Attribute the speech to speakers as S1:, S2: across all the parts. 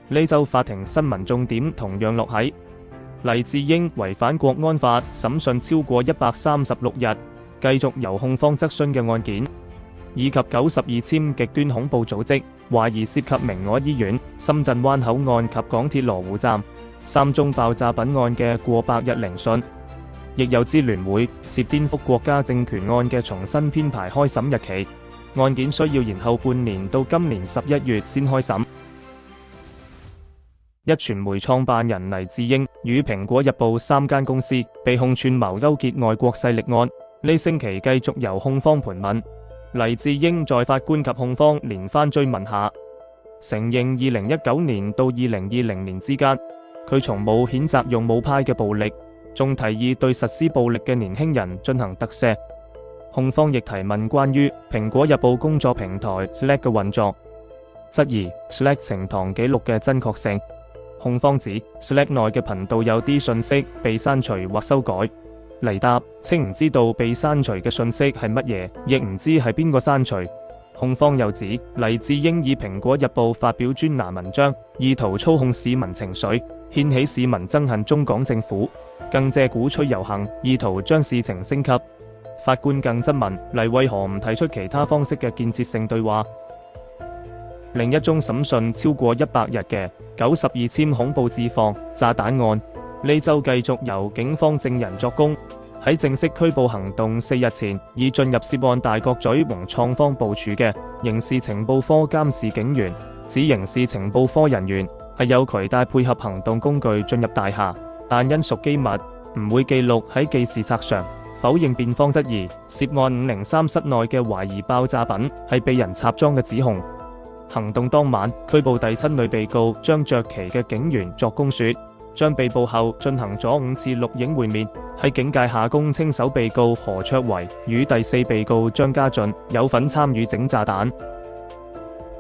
S1: 呢週法庭新聞重點同樣落喺黎智英違反國安法審訊超過136日，繼續由控方質詢嘅案件，以及92簽極端恐怖組織懷疑涉及明愛醫院、深圳灣口岸及港鐵羅湖站3宗爆炸品案嘅過百日聆訊，亦有支聯會涉顛覆國家政權案嘅重新編排開審日期，案件需要延後半年到今年11月先開審。壹傳媒創辦人黎智英與蘋果日報3間公司被控串謀勾結外國勢力案，呢星期繼續由控方盤問。黎智英在法官及控方連番追問下，承認2019年到2020年之間，佢從冇譴責用武派嘅暴力，仲提議對實施暴力嘅年輕人進行特赦。控方亦提問關於蘋果日報工作平台 Slack 嘅運作，質疑 Slack 呈堂記錄嘅真確性。控方指 Slack 內嘅頻道有啲訊息被刪除或修改。黎答稱唔知道被刪除嘅訊息係乜嘢，亦唔知係邊個刪除。控方又指黎智英以蘋果日報發表專欄文章，意圖操控市民情緒，掀起市民憎恨中港政府，更借鼓吹遊行，意圖將事情升級。法官更質問黎為何唔提出其他方式嘅建設性對話。另一宗審訊超過100日嘅92簽恐怖置放炸彈案，呢週繼續由警方證人作供。喺正式拘捕行動4日前，已進入涉案大角咀宏創方部署嘅刑事情報科監視警員，指刑事情報科人員係有攜帶配合行動工具進入大廈，但因屬機密，唔會記錄喺記事冊上。否認辯方質疑涉案503室內嘅懷疑爆炸品係被人插贓嘅指控。行動當晚拘捕第7類被告張卓琪嘅警員作供說，將被捕後進行咗5次錄影會面，喺警戒下供稱首被告何卓維與第4被告張家俊有份參與整炸彈。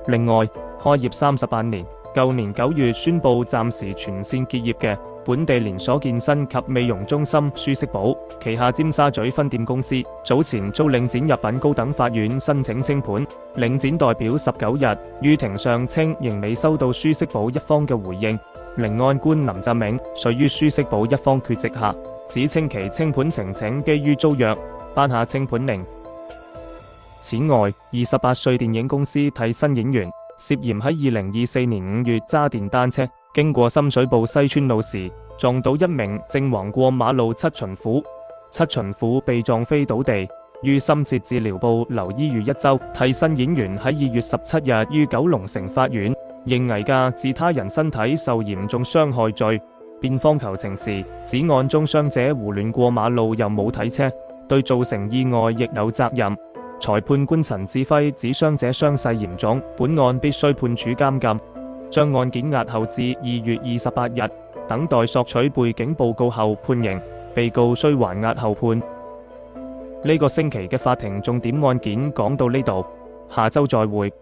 S1: 另外，開業38年，舊年9月宣布暫時全線結業嘅本地連鎖健身及美容中心舒適寶旗下尖沙咀分店公司，早前遭領展入稟高等法院申請清盤，領展代表19日於庭上稱仍未收到舒適寶一方嘅回應。聆案官林澤銘遂於舒適寶一方缺席下，指稱其清盤呈請基於租約，頒下清盤令。此外，28歲電影公司替身演員涉嫌喺2024年5月揸電單車經過深水埗西村路時，撞到一名正橫過馬路7巡撫，7巡撫被撞飛倒地，於深切治療部留醫逾1週。替身演員喺2月17日於九龍城法院認危駕致他人身體受嚴重傷害罪。辯方求情時指案中傷者胡亂過馬路又冇睇車，對造成意外亦有責任。裁判官陳志輝指傷者傷勢嚴重，本案必須判處監禁，將案件押後至2月28日，等待索取背景報告後判刑。被告須還押後判。呢個星期嘅法庭重點案件講到呢度，下週再會。